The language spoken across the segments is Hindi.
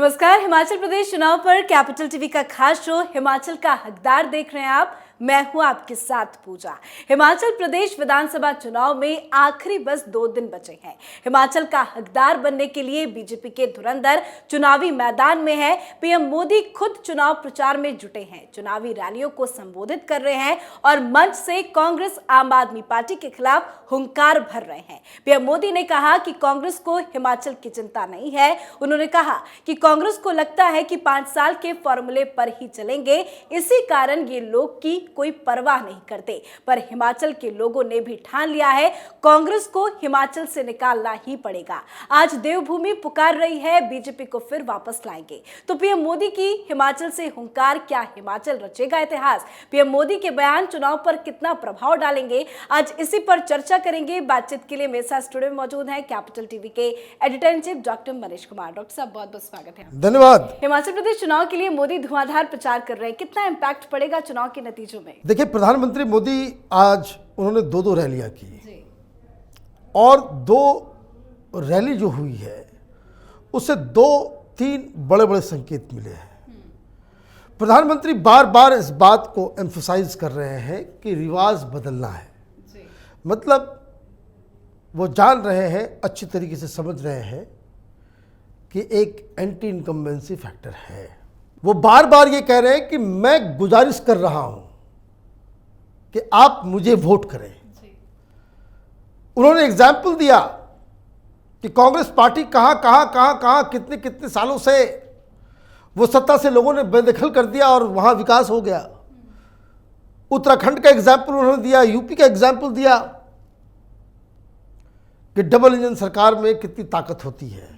नमस्कार। हिमाचल प्रदेश चुनाव पर कैपिटल टीवी का खास शो हिमाचल का हकदार देख रहे हैं आप। मैं हूं आपके साथ पूजा। हिमाचल प्रदेश विधानसभा चुनाव में आखिरी बस 2 दिन बचे हैं। हिमाचल का हकदार बनने के लिए बीजेपी के धुरंधर चुनावी मैदान में है। पीएम मोदी खुद चुनाव प्रचार में जुटे हैं, चुनावी रैलियों को संबोधित कर रहे हैं और मंच से कांग्रेस आम आदमी पार्टी के खिलाफ हुंकार भर रहे हैं। पीएम मोदी ने कहा कि कांग्रेस को हिमाचल की चिंता नहीं है। उन्होंने कहा कि कांग्रेस को लगता है कि 5 साल के फॉर्मूले पर ही चलेंगे, इसी कारण ये लोग की कोई परवाह नहीं करते। पर हिमाचल के लोगों ने भी ठान लिया है, कांग्रेस को हिमाचल से निकालना ही पड़ेगा। आज देवभूमि पुकार रही है, बीजेपी को फिर वापस लाएंगे। तो पीएम मोदी की हिमाचल से हुंकार, क्या हिमाचल रचेगा इतिहास? पीएम मोदी के बयान चुनाव पर कितना प्रभाव डालेंगे? आज इसी पर चर्चा करेंगे। बातचीत के लिए मेरे साथ स्टूडियो में मौजूद हैं कैपिटल टीवी के editor in chief doctor Manish Kumar. Doctor साहब, बहुत बहुत स्वागत है। धन्यवाद। हिमाचल प्रदेश चुनाव के लिए मोदी धुआंधार प्रचार कर रहे हैं, कितना इम्पैक्ट पड़ेगा चुनाव के नतीजों में? देखिए, प्रधानमंत्री मोदी आज उन्होंने 2 रैलियां की और 2 रैली जो हुई है उससे 2-3 बड़े-बड़े संकेत मिले हैं। प्रधानमंत्री बार बार इस बात को एम्फसाइज कर रहे हैं कि रिवाज बदलना है। मतलब वो जान रहे हैं, अच्छी तरीके से समझ रहे हैं कि एक एंटी इनकम्बेंसी फैक्टर है। वो बार बार ये कह रहे हैं कि मैं गुजारिश कर रहा हूं कि आप मुझे वोट करें। उन्होंने एग्जाम्पल दिया कि कांग्रेस पार्टी कहां कितने कितने सालों से वो सत्ता से लोगों ने बेदखल कर दिया और वहां विकास हो गया। उत्तराखंड का एग्जाम्पल उन्होंने दिया, यूपी का एग्जाम्पल दिया कि डबल इंजन सरकार में कितनी ताकत होती है।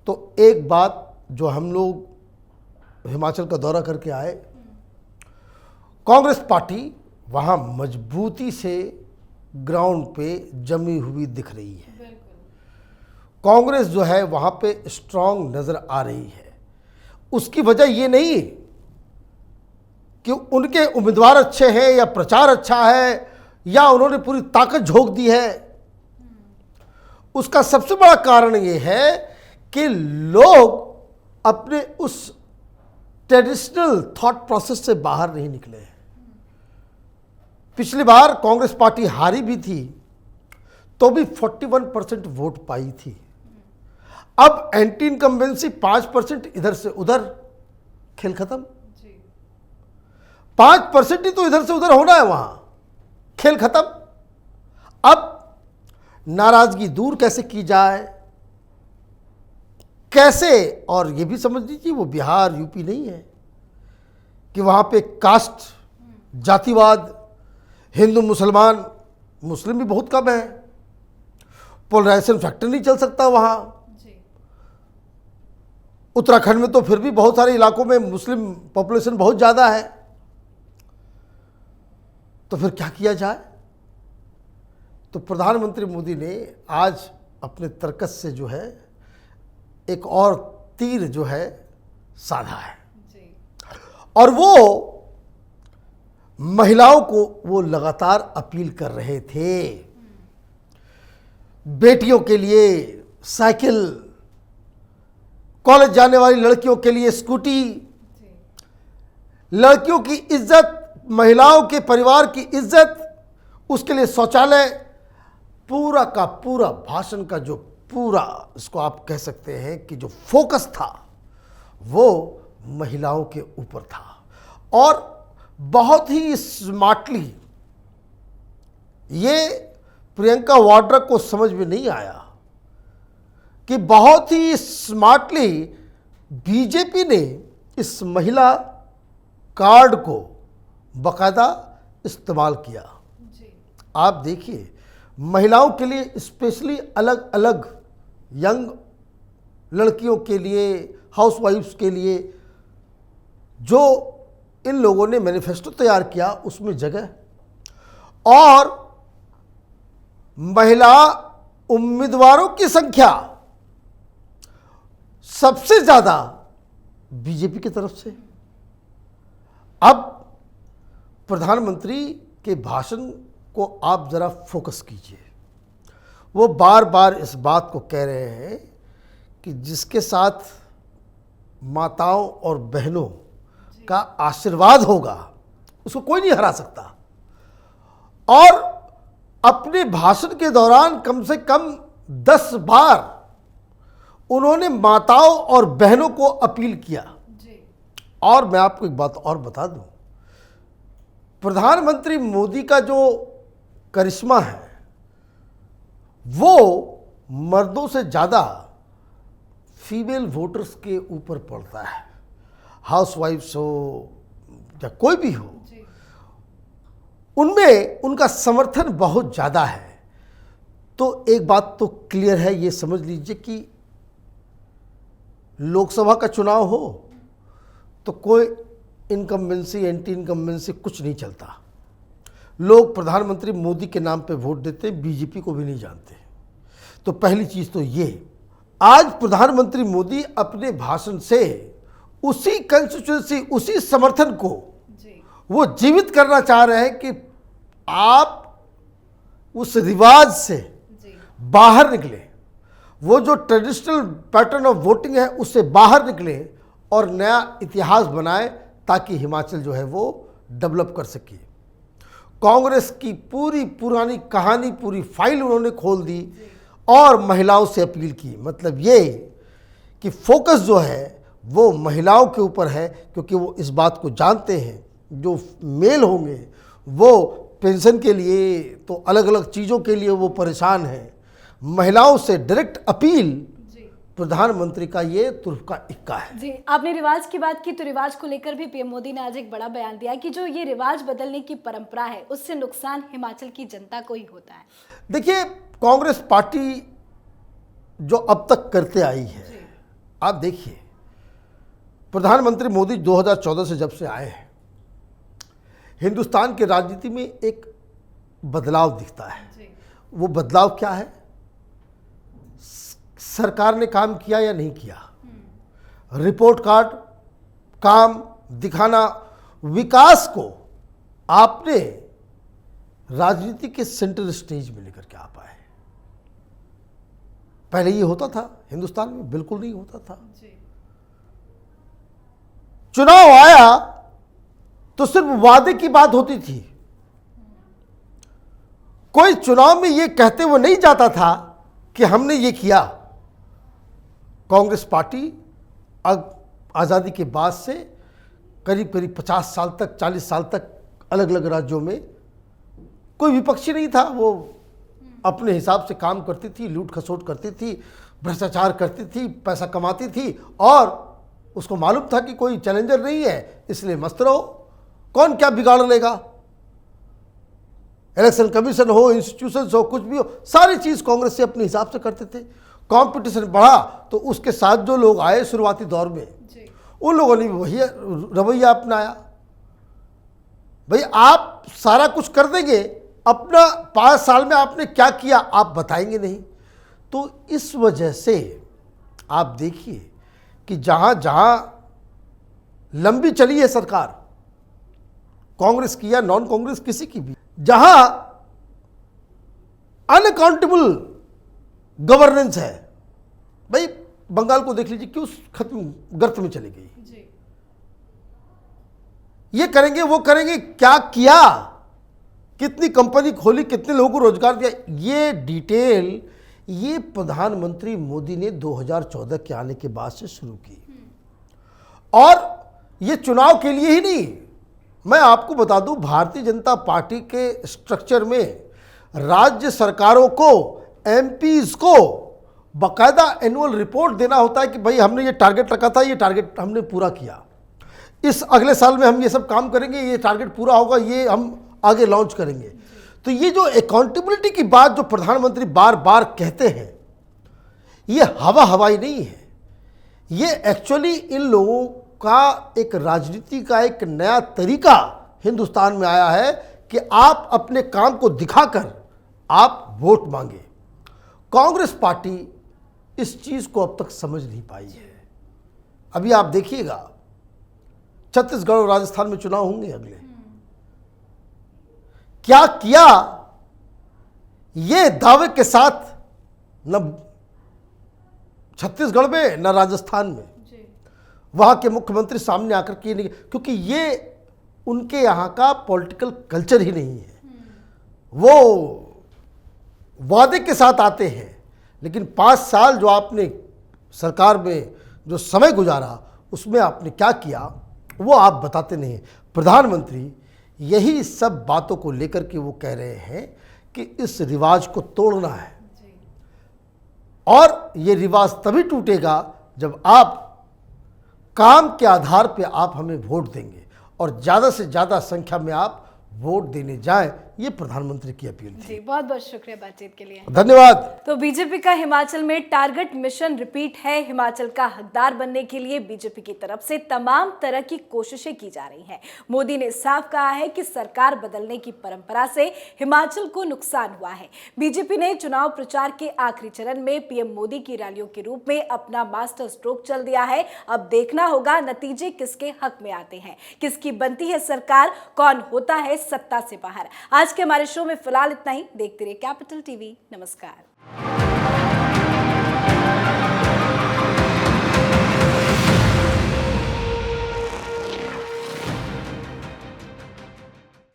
तो एक बात जो हम लोग हिमाचल का दौरा करके आए, कांग्रेस पार्टी वहां मजबूती से ग्राउंड पे जमी हुई दिख रही है। कांग्रेस जो है वहां पे स्ट्रांग नजर आ रही है। उसकी वजह ये नहीं कि उनके उम्मीदवार अच्छे हैं या प्रचार अच्छा है या उन्होंने पूरी ताकत झोंक दी है। उसका सबसे बड़ा कारण ये है कि लोग अपने उस ट्रेडिशनल थॉट प्रोसेस से बाहर नहीं निकले हैं। पिछली बार कांग्रेस पार्टी हारी भी थी तो भी 41% वोट पाई थी। अब एंटी इनकम्बेंसी 5% इधर से उधर, खेल खत्म। 5% ही तो इधर से उधर होना है, वहां खेल खत्म। अब नाराजगी दूर कैसे की जाए, कैसे? और ये भी समझ लीजिए वो बिहार यूपी नहीं है कि वहां पे कास्ट, जातिवाद, हिंदू मुसलमान, मुस्लिम भी बहुत कम है, पोलराइजेशन फैक्टर नहीं चल सकता वहां। उत्तराखंड में तो फिर भी बहुत सारे इलाकों में मुस्लिम पॉपुलेशन बहुत ज़्यादा है। तो फिर क्या किया जाए? तो प्रधानमंत्री मोदी ने आज अपने तर्कस से जो है एक और तीर जो है साधा है और वो महिलाओं को वो लगातार अपील कर रहे थे। बेटियों के लिए साइकिल, कॉलेज जाने वाली लड़कियों के लिए स्कूटी, लड़कियों की इज्जत, महिलाओं के परिवार की इज्जत, उसके लिए शौचालय, पूरा का पूरा भाषण का जो पूरा, इसको आप कह सकते हैं कि जो फोकस था वो महिलाओं के ऊपर था। और बहुत ही स्मार्टली, ये प्रियंका वाड्रा को समझ में नहीं आया कि बहुत ही स्मार्टली बीजेपी ने इस महिला कार्ड को बाकायदा इस्तेमाल किया। आप देखिए, महिलाओं के लिए स्पेशली अलग अलग, यंग लड़कियों के लिए, हाउसवाइफ्स के लिए जो इन लोगों ने मैनिफेस्टो तैयार किया उसमें जगह, और महिला उम्मीदवारों की संख्या सबसे ज्यादा बीजेपी की तरफ से। अब प्रधानमंत्री के भाषण को आप जरा फोकस कीजिए। वो बार बार इस बात को कह रहे हैं कि जिसके साथ माताओं और बहनों का आशीर्वाद होगा उसको कोई नहीं हरा सकता। और अपने भाषण के दौरान कम से कम 10 बार उन्होंने माताओं और बहनों को अपील किया। और मैं आपको एक बात और बता दूं, प्रधानमंत्री मोदी का जो करिश्मा है वो मर्दों से ज़्यादा फीमेल वोटर्स के ऊपर पड़ता है। हाउसवाइफ्स हो या कोई भी हो, उनमें उनका समर्थन बहुत ज़्यादा है। तो एक बात तो क्लियर है, ये समझ लीजिए कि लोकसभा का चुनाव हो तो कोई इनकम्बेंसी एंटी इनकम्बेंसी कुछ नहीं चलता। लोग प्रधानमंत्री मोदी के नाम पे वोट देते, बीजेपी को भी नहीं जानते। तो पहली चीज़ तो ये, आज प्रधानमंत्री मोदी अपने भाषण से उसी कंस्टिट्यूएंसी, उसी समर्थन को वो जीवित करना चाह रहे हैं कि आप उस रिवाज से बाहर निकले, वो जो ट्रेडिशनल पैटर्न ऑफ वोटिंग है उससे बाहर निकले और नया इतिहास बनाए, ताकि हिमाचल जो है वो डेवलप कर सके। कांग्रेस की पूरी पुरानी कहानी, पूरी फाइल उन्होंने खोल दी और महिलाओं से अपील की। मतलब ये कि फोकस जो है वो महिलाओं के ऊपर है, क्योंकि वो इस बात को जानते हैं जो मेल होंगे वो पेंशन के लिए तो अलग अलग चीज़ों के लिए वो परेशान हैं। महिलाओं से डायरेक्ट अपील प्रधानमंत्री का ये तुर्फ का इक्का है। जी, आपने रिवाज की बात की तो रिवाज को लेकर भी पीएम मोदी ने आज एक बड़ा बयान दिया कि जो ये रिवाज बदलने की परंपरा है उससे नुकसान हिमाचल की जनता को ही होता है। देखिए, कांग्रेस पार्टी जो अब तक करते आई है, आप देखिए प्रधानमंत्री मोदी 2014 से जब से आए हैं, हिंदुस्तान की राजनीति में एक बदलाव दिखता है। वो बदलाव क्या है? सरकार ने काम किया या नहीं किया, रिपोर्ट कार्ड, काम दिखाना, विकास को आपने राजनीति के सेंटर स्टेज में लेकर के आ पाए। पहले ये होता था हिंदुस्तान में? बिल्कुल नहीं होता था। चुनाव आया तो सिर्फ वादे की बात होती थी। कोई चुनाव में ये कहते हुए नहीं जाता था कि हमने ये किया। कांग्रेस पार्टी आज़ादी के बाद से करीब करीब 50 साल तक, 40 साल तक अलग अलग राज्यों में कोई विपक्षी नहीं था। वो अपने हिसाब से काम करती थी, लूट खसोट करती थी, भ्रष्टाचार करती थी, पैसा कमाती थी और उसको मालूम था कि कोई चैलेंजर नहीं है, इसलिए मस्त रहो, कौन क्या बिगाड़ लेगा। इलेक्शन कमीशन हो, इंस्टीट्यूशंस हो, कुछ भी हो, सारी चीज़ कांग्रेस से अपने हिसाब से करते थे। कंपटीशन बढ़ा तो उसके साथ जो लोग आए शुरुआती दौर में, उन लोगों ने भी वही रवैया अपनाया। भाई आप सारा कुछ कर देंगे, अपना 5 साल में आपने क्या किया आप बताएंगे नहीं। तो इस वजह से आप देखिए कि जहाँ जहाँ लंबी चली है सरकार, कांग्रेस की या नॉन कांग्रेस किसी की भी, जहाँ अनअकाउंटेबल गवर्नेंस है, भाई बंगाल को देख लीजिए, क्यों खत्म गर्त में चली गई। ये करेंगे वो करेंगे, क्या किया, कितनी कंपनी खोली, कितने लोगों को रोजगार दिया, ये डिटेल ये प्रधानमंत्री मोदी ने 2014 के आने के बाद से शुरू की। और ये चुनाव के लिए ही नहीं, मैं आपको बता दूं, भारतीय जनता पार्टी के स्ट्रक्चर में राज्य सरकारों को, एमपीज को बाकायदा एनुअल रिपोर्ट देना होता है कि भाई हमने ये टारगेट रखा था, ये टारगेट हमने पूरा किया, इस अगले साल में हम ये सब काम करेंगे, ये टारगेट पूरा होगा, ये हम आगे लॉन्च करेंगे। तो ये जो अकाउंटेबिलिटी की बात जो प्रधानमंत्री बार बार कहते हैं, ये हवा हवाई नहीं है, ये एक्चुअली इन लोगों का एक राजनीति का एक नया तरीका हिंदुस्तान में आया है कि आप अपने काम को दिखाकर आप वोट मांगे। कांग्रेस पार्टी इस चीज को अब तक समझ नहीं पाई है। अभी आप देखिएगा छत्तीसगढ़ और राजस्थान में चुनाव होंगे अगले, क्या किया ये दावे के साथ न छत्तीसगढ़ में न राजस्थान में। वहाँ के मुख्यमंत्री सामने आकर के नहीं, क्योंकि ये उनके यहाँ का पॉलिटिकल कल्चर ही नहीं है। वो वादे के साथ आते हैं, लेकिन 5 साल जो आपने सरकार में जो समय गुजारा उसमें आपने क्या किया वो आप बताते नहीं हैं। प्रधानमंत्री यही सब बातों को लेकर के वो कह रहे हैं कि इस रिवाज को तोड़ना है, और ये रिवाज तभी टूटेगा जब आप काम के आधार पे आप हमें वोट देंगे और ज़्यादा से ज़्यादा संख्या में आप वोट देने जाएं। ये प्रधानमंत्री की अपील थी। जी, बहुत बहुत शुक्रिया बातचीत के लिए। धन्यवाद। तो बीजेपी का हिमाचल में टारगेट मिशन रिपीट है। हिमाचल का हकदार बनने के लिए बीजेपी की तरफ से तमाम तरह की कोशिशें की जा रही हैं। मोदी ने साफ कहा है कि सरकार बदलने की परंपरा से हिमाचल को नुकसान हुआ है। बीजेपी ने चुनाव प्रचार के आखिरी चरण में पीएम मोदी की रैलियों के रूप में अपना मास्टर स्ट्रोक चल दिया है। अब देखना होगा नतीजे किसके हक में आते हैं, किसकी बनती है सरकार, कौन होता है सत्ता से बाहर। आज के हमारे शो में फिलहाल इतना ही। देखते रहिए कैपिटल टीवी। नमस्कार।